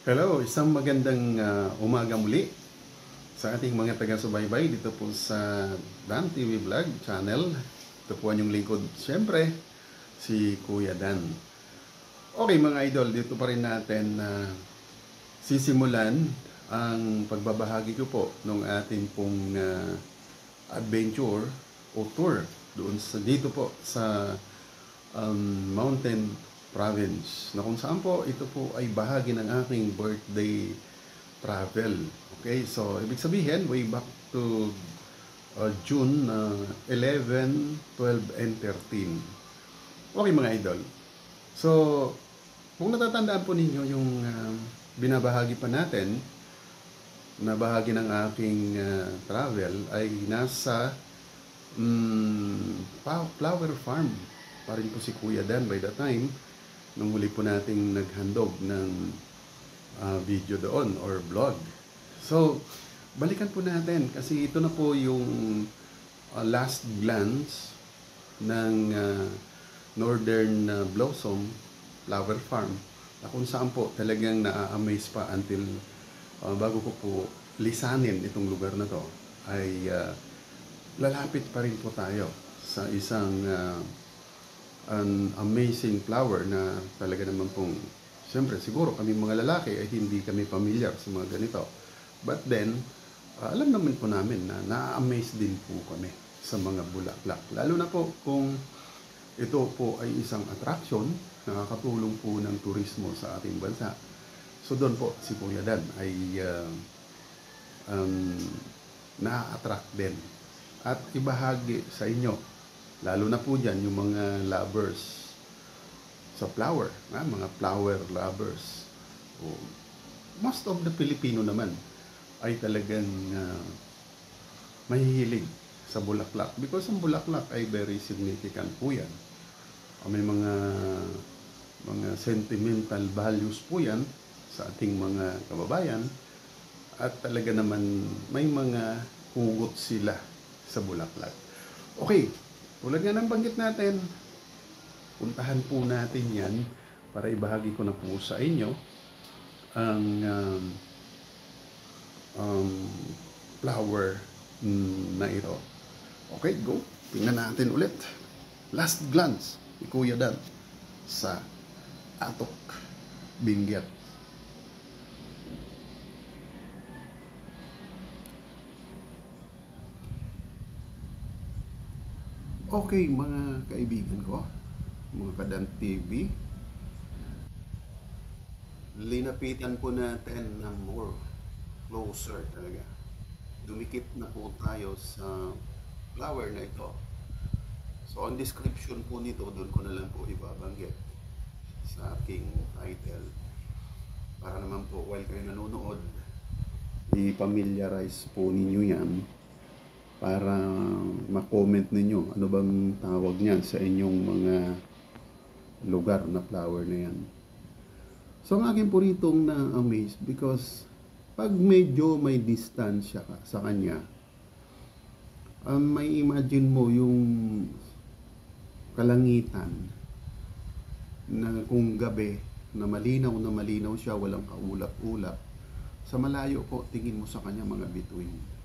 Hello, isang magandang umaga muli sa ating mga taga-subaybay dito po sa Dan TV Vlog channel. Ito po ang yung lingkod, siyempre, si Kuya Dan. Okay mga idol, dito pa rin natin sisimulan ang pagbabahagi ko po ng ating pong adventure o tour doon sa dito po sa Mountain Province, na kung saan po ito po ay bahagi ng aking birthday travel. Okay, so ibig sabihin way back to June 11, 12, and 13. Okay mga idol. So, kung natatandaan po ninyo yung binabahagi pa natin na bahagi ng aking travel ay nasa flower farm pa rin po si Kuya Dan by the time nung huli po nating naghandog ng video doon or vlog. So, balikan po natin kasi ito na po yung last glance ng Northern Blossom Flower Farm na kung saan po talagang na-amaze pa until bago ko po lisanin itong lugar na to ay lalapit pa rin po tayo sa isang an amazing flower na talaga naman pong siyempre siguro kami mga lalaki ay hindi kami familiar sa mga ganito, but then alam naman po namin na na-amaze din po kami sa mga bulaklak, lalo na po kung ito po ay isang attraction, nakakatulong po ng turismo sa ating bansa. So doon po si Kuya Dan ay na-attract din at ibahagi sa inyo, lalo na po dyan yung mga lovers sa flower, mga flower lovers. O, most of the Filipino naman ay talagang mahihilig sa bulaklak because ang bulaklak ay very significant po yan. May mga sentimental values po yan sa ating mga kababayan at talaga naman may mga hugot sila sa bulaklak. Okay, tulad nga ng banggit natin, puntahan po natin yan para ibahagi ko na po sa inyo ang flower na ito. Okay, go. Tingnan natin ulit. Last glance ni Kuya Dan sa Atok, Benguet. Okay mga kaibigan ko, mga Kadan TV, linapitan po natin ng more closer talaga. Dumikit na po tayo sa flower na ito. So ang description po nito, doon ko na lang po ibabanggit sa aking title. Para naman po while kayo nanonood, i-familiarize po ninyo yan para ma-comment ninyo ano bang tawag niyan sa inyong mga lugar na flower na yan. So ang akin po ritong na-amaze because pag medyo may distansya ka sa kanya, may imagine mo yung kalangitan na kung gabi na malinaw siya, walang kaulap-ulap, sa malayo po tingin mo sa kanya mga bituin.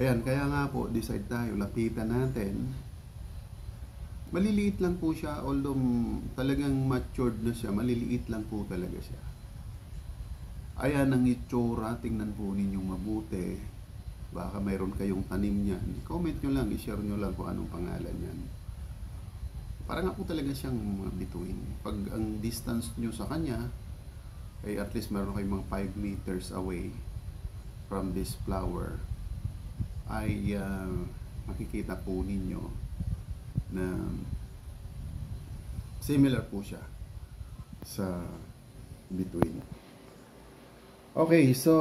Ayan, kaya nga po decide tayo, lapitan natin. Maliliit lang po siya, although talagang matured na siya, maliliit lang po talaga siya. Ayan ang itsura, tingnan po ninyong mabuti. Baka mayroon kayong tanim niyan. Comment nyo lang, i-share nyo lang kung anong pangalan niyan. Parang nga po talaga siyang mga bituin. Pag ang distance nyo sa kanya, ay at least meron kayong mga 5 meters away from this flower, ay makikita po ninyo na similar po siya sa bituin. Okay, so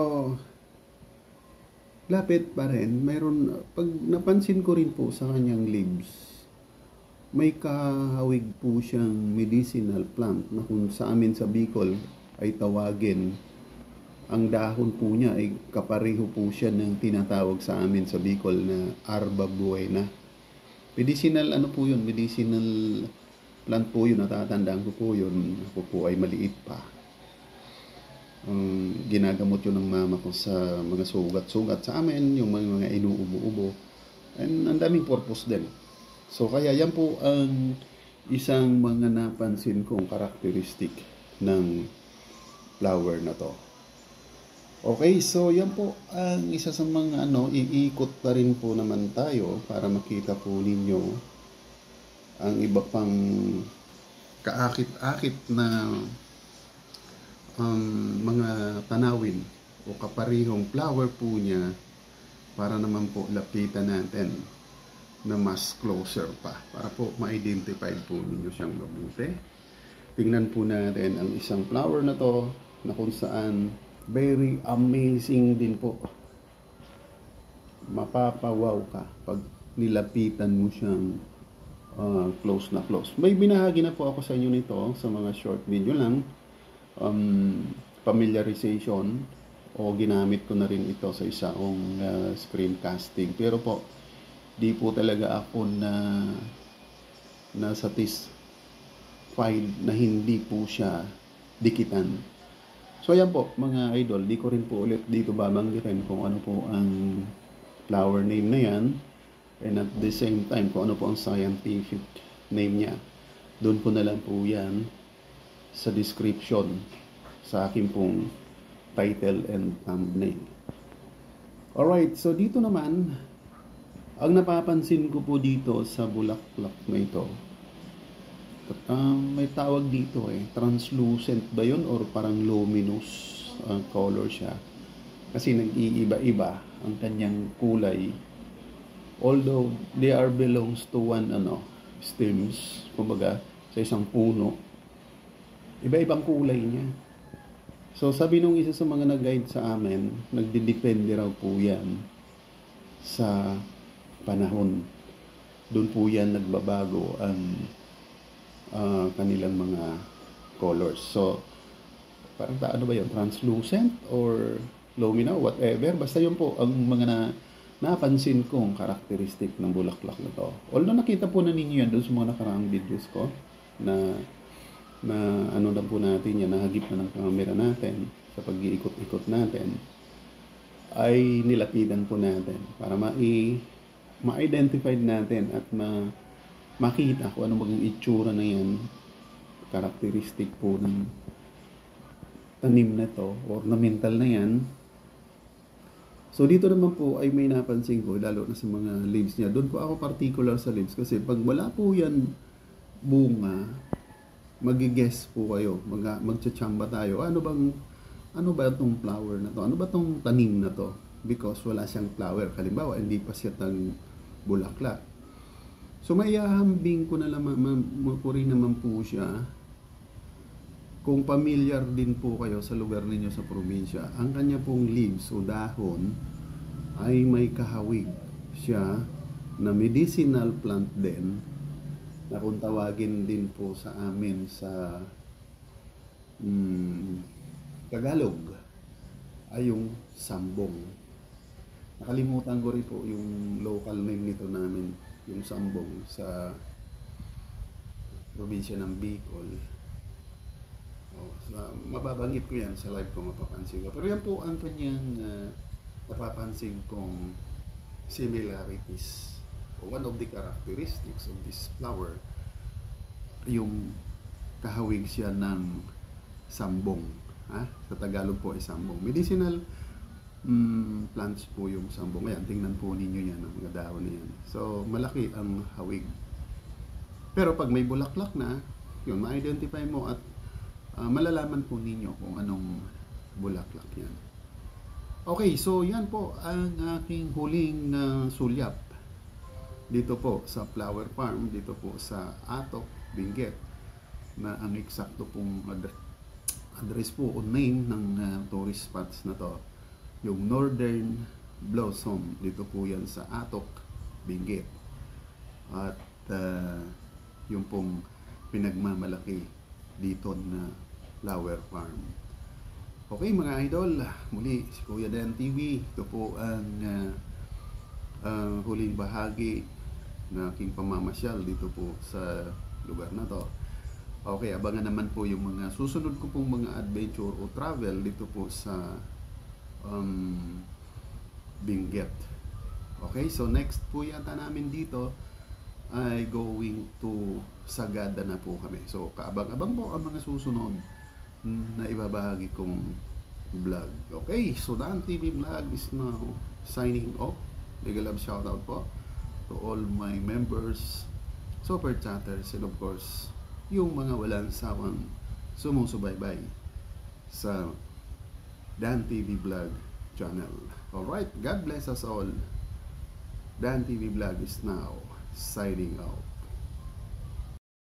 lapit pa rin. Mayroon, pag napansin ko rin po sa kanyang leaves, may kahawig po siyang medicinal plant na kung sa amin sa Bicol ay tawagin, ang dahon po niya ay kapareho po siya ng tinatawag sa amin sa Bicol na Arba Buena. Medicinal ano po yun? Medicinal plant po yun. Natatandaan ko po yun. Ako po ay maliit pa. Ginagamot yun ng mama ko sa mga sugat-sugat sa amin, yung mga inuubo-ubo. And ang daming purpose din. So kaya yan po ang isang mga napansin kong karakteristik ng flower na to. Okay, so yan po ang isa sa mga iikot pa rin po naman tayo para makita po ninyo ang iba pang kaakit-akit na mga tanawin o kaparihong flower po niya para naman po lapitan natin na mas closer pa para po ma-identify po ninyo siyang mabuti. Tingnan po natin ang isang flower na to na kung saan very amazing din po. Mapapawaw ka pag nilapitan mo siyang close na close. May binahagi na po ako sa inyo nito sa mga short video lang. Familiarization o ginamit ko na rin ito sa isang screencasting. Pero po, di po talaga ako na satisfied na hindi po siya dikitan. So ayan po mga idol, di ko rin po ulit dito babanggitin kung ano po ang flower name na yan, and at the same time kung ano po ang scientific name niya. Doon po na lang po yan sa description sa aking pong title and thumbnail. Alright, so dito naman ang napapansin ko po dito sa bulaklak na ito, may tawag dito translucent ba yun or parang luminous color siya, kasi nag-iiba-iba ang kanyang kulay, although they are belongs to one stems, kumbaga sa isang puno, iba-ibang kulay niya. So sabi nung isa sa mga nag-guide sa amin, nagdidepende raw po yan sa panahon. Doon po yan nagbabago ang kanilang mga colors. So parang ano ba yun? Translucent or luminous, whatever. Basta yun po ang mga napansin kong karakteristik ng bulaklak na to. Although nakita po na ninyo yan doon sa mga nakaraang videos ko na ano na po natin yan, nahagip na ng camera natin sa pag-iikot-ikot natin, ay nilapidan po natin para ma-identify natin at makita kung ano maging itsura na yan, karakteristik po ng tanim na to, ornamental na yan. So dito naman po ay may napansin ko, lalo na sa mga leaves niya. Doon po ako particular sa leaves kasi pag wala po yan bunga, mag-guess po kayo, magtsachamba tayo. Ano ba itong flower na to? Ano ba itong tanim na to? Because wala siyang flower. Halimbawa, hindi pa siya bulaklak. So maihahambing ko na naman po siya. Kung familiar din po kayo sa lugar ninyo sa probinsya, ang kanya pong leaves o dahon ay may kahawig siya na medicinal plant din, na kung tawagin din po sa amin sa Tagalog ay yung sambong. Nakalimutan ko rin po yung local name nito namin, yung sambong sa probinsya ng Bicol. Mababanggit ko yan sa live ko, mapapansin ko. Pero yan po ang kanyang napapansin kong similarities. One of the characteristics of this flower, yung kahawig siya ng sambong. Sa Tagalog po ay sambong. Medicinal plants po yung sambong. Ayan, tingnan po ninyo yan, ang mga dahon na yan. So, malaki ang hawig. Pero pag may bulaklak na, yun, ma-identify mo at malalaman po ninyo kung anong bulaklak yan. Okay, so yan po ang aking huling sulyap dito po sa flower farm, dito po sa Atok, Benguet, na ang eksakto pong address po o name ng tourist spots na to, yung Northern Blossom, dito po yan sa Atok, Benguet. At yung pong pinagmamalaki dito na flower farm. Okay mga idol, muli si Kuya Dan TV. Ito po ang huling bahagi na aking pamamasyal dito po sa lugar na to. Okay, abangan naman po yung mga susunod ko pong mga adventure o travel dito po sa um, Benguet. Okay, so next po yata namin dito ay going to Sagada na po kami. So kaabang-abang po ang mga susunod na ibabahagi kong vlog. Okay, so Dan TV Vlog is now signing off. Mega love shoutout po to all my members, super chatters, and of course, yung mga walang sawang sumusubaybay sa Dan TV Vlog channel. Alright, God bless us all. Dan TV Vlog is now signing out.